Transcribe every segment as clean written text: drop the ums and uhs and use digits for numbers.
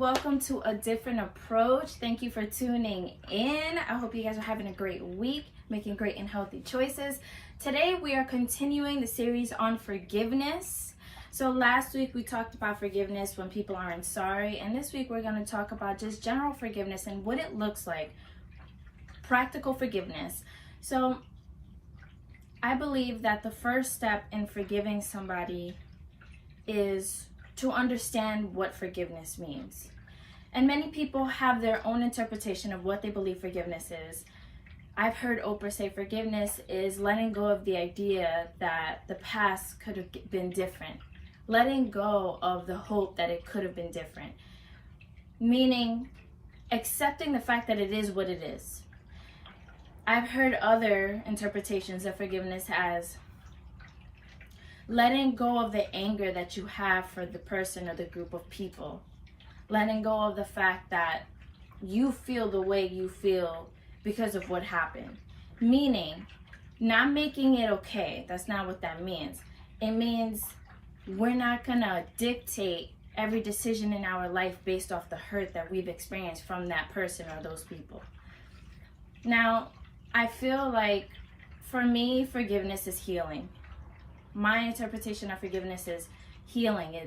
welcome to A Different Approach. Thank you for tuning in. I hope you guys are having a great week, making great and healthy choices. Today we are continuing the series on forgiveness. So last week we talked about forgiveness when people aren't sorry, and this week we're going to talk about just general forgiveness and what it looks like. Practical forgiveness. So I believe that the first step in forgiving somebody is to understand what forgiveness means. And many people have their own interpretation of what they believe forgiveness is. I've heard Oprah say forgiveness is letting go of the idea that the past could have been different. Letting go of the hope that it could have been different. Meaning accepting the fact that it is what it is. I've heard other interpretations of forgiveness as letting go of the anger that you have for the person or the group of people. Letting go of the fact that you feel the way you feel because of what happened. Meaning, not making it okay. That's not what that means. It means we're not gonna dictate every decision in our life based off the hurt that we've experienced from that person or those people. Now, I feel like for me, forgiveness is healing. My interpretation of forgiveness is healing.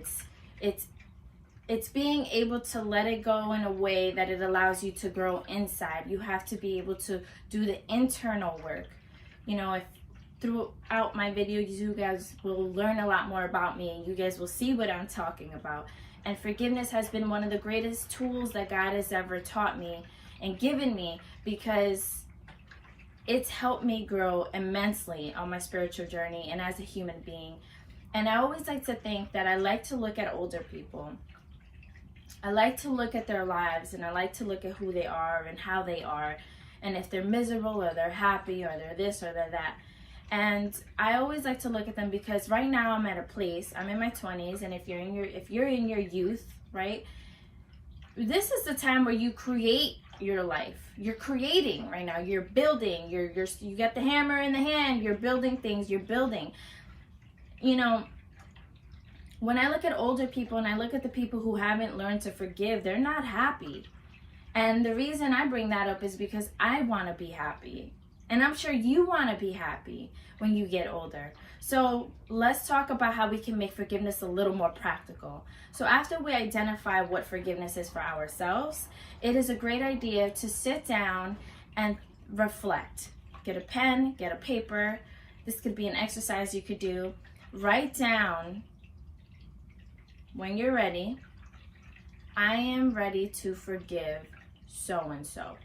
It's being able to let it go in a way that it allows you to grow inside. You have to be able to do the internal work. You know, if throughout my videos you guys will learn a lot more about me and you guys will see what I'm talking about. And forgiveness has been one of the greatest tools that God has ever taught me and given me, because it's helped me grow immensely on my spiritual journey and as a human being. And I always like to think that I like to look at older people. I like to look at their lives, and I like to look at who they are and how they are, and if they're miserable or they're happy or they're this or they're that. And I always like to look at them because right now I'm at a place, I'm in my 20s, and if you're in your youth, right? This is the time where you create your life. You're creating right now. You're building. You got the hammer in the hand. You're building things. You're building. You know, when I look at older people and I look at the people who haven't learned to forgive, they're not happy. And the reason I bring that up is because I want to be happy. And I'm sure you want to be happy when you get older. So let's talk about how we can make forgiveness a little more practical. So after we identify what forgiveness is for ourselves, it is a great idea to sit down and reflect. Get a pen, get a paper. This could be an exercise you could do. Write down, when you're ready, I am ready to forgive so-and-so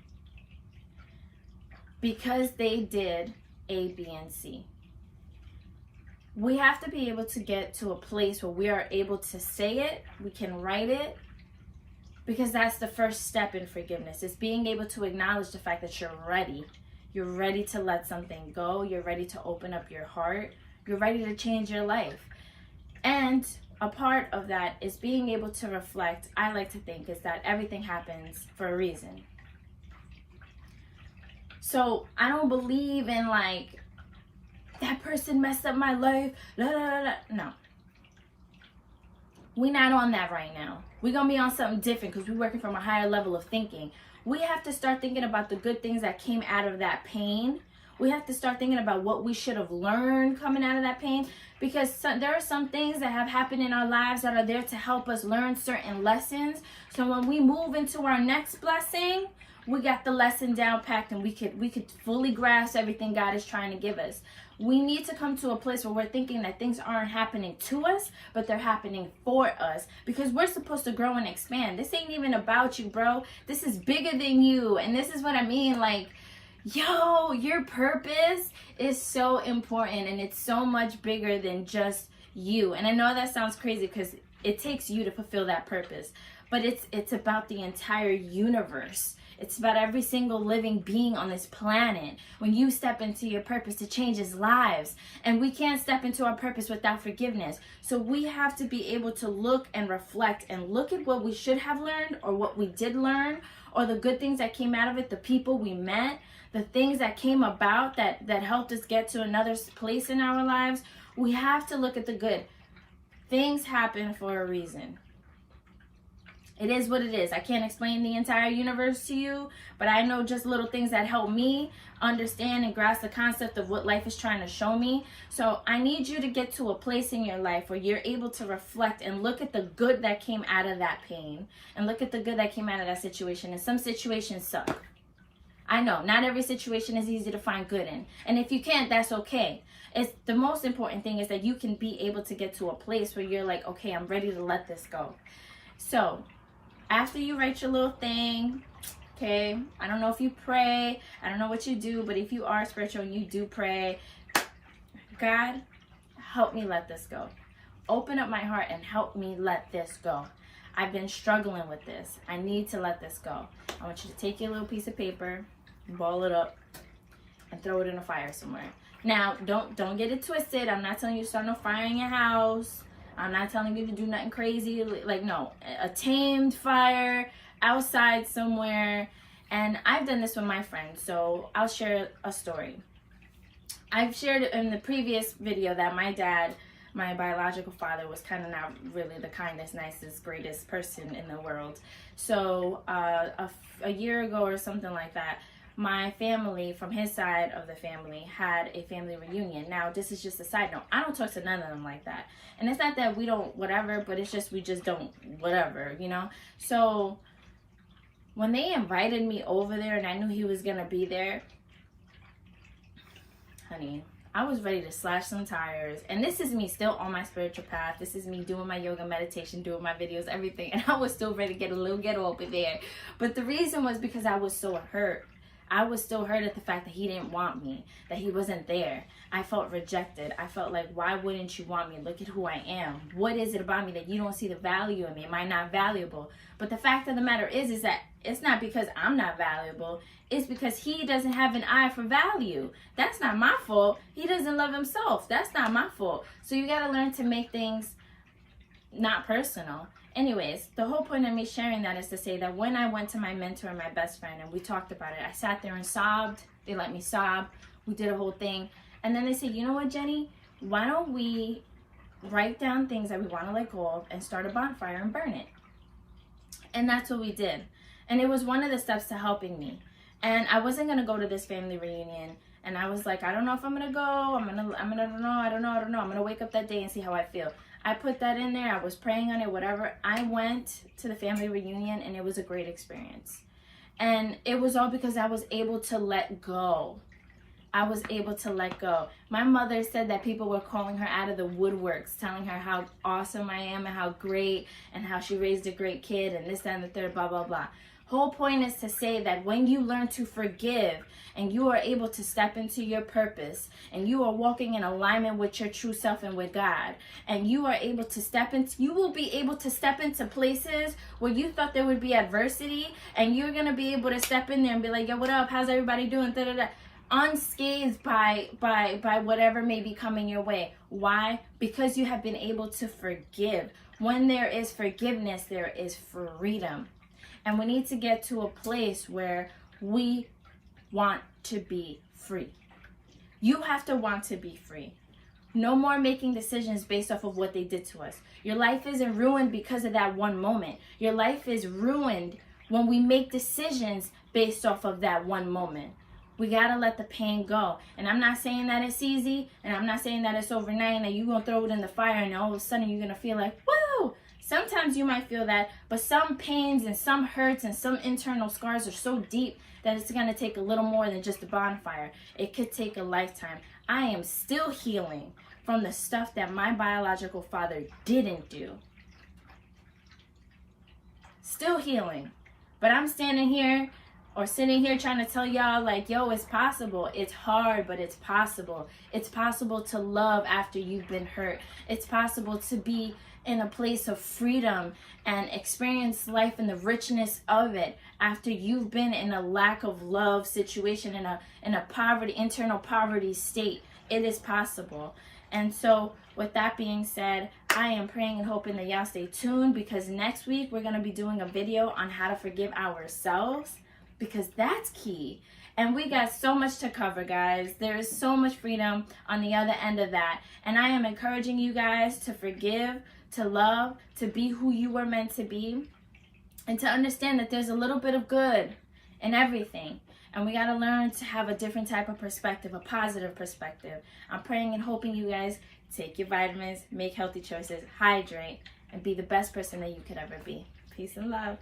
because they did A, B, and C. We have to be able to get to a place where we are able to say it, we can write it, because that's the first step in forgiveness. It's being able to acknowledge the fact that you're ready. You're ready to let something go. You're ready to open up your heart. You're ready to change your life. And a part of that is being able to reflect. I like to think is that everything happens for a reason. So I don't believe in like, that person messed up my life, la la la la. No. We're not on that right now. We're going to be on something different because we're working from a higher level of thinking. We have to start thinking about the good things that came out of that pain. We have to start thinking about what we should have learned coming out of that pain, because there are some things that have happened in our lives that are there to help us learn certain lessons. So when we move into our next blessing, we got the lesson down packed and we could fully grasp everything God is trying to give us. We need to come to a place where we're thinking that things aren't happening to us, but they're happening for us, because we're supposed to grow and expand. This ain't even about you, bro. This is bigger than you. And this is what I mean. Like, yo, your purpose is so important, and it's so much bigger than just you. And I know that sounds crazy because it takes you to fulfill that purpose, but it's about the entire universe. It's about every single living being on this planet. When you step into your purpose, it changes lives. And we can't step into our purpose without forgiveness. So we have to be able to look and reflect and look at what we should have learned, or what we did learn, or the good things that came out of it, the people we met, the things that came about that helped us get to another place in our lives. We have to look at the good. Things happen for a reason. It is what it is. I can't explain the entire universe to you, but I know just little things that help me understand and grasp the concept of what life is trying to show me. So I need you to get to a place in your life where you're able to reflect and look at the good that came out of that pain and look at the good that came out of that situation. And some situations suck. I know not every situation is easy to find good in. And if you can't, that's okay. It's the most important thing is that you can be able to get to a place where you're like, okay, I'm ready to let this go. So after you write your little thing, okay, I don't know if you pray, I don't know what you do, but if you are spiritual and you do pray, God, help me let this go. Open up my heart and help me let this go. I've been struggling with this. I need to let this go. I want you to take your little piece of paper, ball it up, and throw it in a fire somewhere. Now, don't get it twisted. I'm not telling you to start no fire in your house. I'm not telling you to do nothing crazy. Like, no, a tamed fire outside somewhere. And I've done this with my friends, so I'll share a story. I've shared in the previous video that my dad, my biological father, was kind of not really the kindest, nicest, greatest person in the world. So a year ago or something like that, my family, from his side of the family, had a family reunion. Now, this is just a side note. I don't talk to none of them like that. And it's not that we don't whatever, but it's just we just don't whatever, you know? So when they invited me over there and I knew he was going to be there, honey, I was ready to slash some tires. And this is me still on my spiritual path. This is me doing my yoga, meditation, doing my videos, everything. And I was still ready to get a little ghetto over there. But the reason was because I was so hurt. I was still hurt at the fact that he didn't want me, that he wasn't there. I felt rejected. I felt like, why wouldn't you want me? Look at who I am. What is it about me that you don't see the value in me? Am I not valuable? But the fact of the matter is that it's not because I'm not valuable. It's because he doesn't have an eye for value. That's not my fault. He doesn't love himself. That's not my fault. So you got to learn to make things not personal. Anyways, the whole point of me sharing that is to say that when I went to my mentor and my best friend and we talked about it, I sat there and sobbed. They let me sob. We did a whole thing. And then they said, you know what, Jenny? Why don't we write down things that we want to let go of and start a bonfire and burn it? And that's what we did. And it was one of the steps to helping me. And I wasn't going to go to this family reunion. And I was like, I don't know if I'm going to go. I don't know. I'm going to wake up that day and see how I feel. I put that in there. I was praying on it, whatever. I went to the family reunion and it was a great experience. And it was all because I was able to let go. I was able to let go. My mother said that people were calling her out of the woodworks, telling her how awesome I am and how great and how she raised a great kid and this, that, and the third, blah, blah, blah. Whole point is to say that when you learn to forgive and you are able to step into your purpose and you are walking in alignment with your true self and with God, and you are able to you will be able to step into places where you thought there would be adversity, and you're going to be able to step in there and be like, yo, what up? How's everybody doing? Da-da-da. Unscathed by whatever may be coming your way. Why? Because you have been able to forgive. When there is forgiveness, there is freedom. And we need to get to a place where we want to be free. You have to want to be free. No more making decisions based off of what they did to us. Your life isn't ruined because of that one moment. Your life is ruined when we make decisions based off of that one moment. We got to let the pain go. And I'm not saying that it's easy, and I'm not saying that it's overnight and that you're going to throw it in the fire and all of a sudden you're going to feel like, woo! Sometimes you might feel that, but some pains and some hurts and some internal scars are so deep that it's going to take a little more than just a bonfire. It could take a lifetime. I am still healing from the stuff that my biological father didn't do. Still healing. But I'm standing here or sitting here trying to tell y'all like, yo, it's possible. It's hard, but it's possible. It's possible to love after you've been hurt. It's possible to be in a place of freedom and experience life in the richness of it after you've been in a lack of love situation, in a poverty, internal poverty state. It is possible. And so with that being said, I am praying and hoping that y'all stay tuned, because next week we're going to be doing a video on how to forgive ourselves, because that's key. And we got so much to cover, guys. There is so much freedom on the other end of that. And I am encouraging you guys to forgive, to love, to be who you were meant to be. and to understand that there's a little bit of good in everything. And we got to learn to have a different type of perspective, a positive perspective. I'm praying and hoping you guys take your vitamins, make healthy choices, hydrate, and be the best person that you could ever be. Peace and love.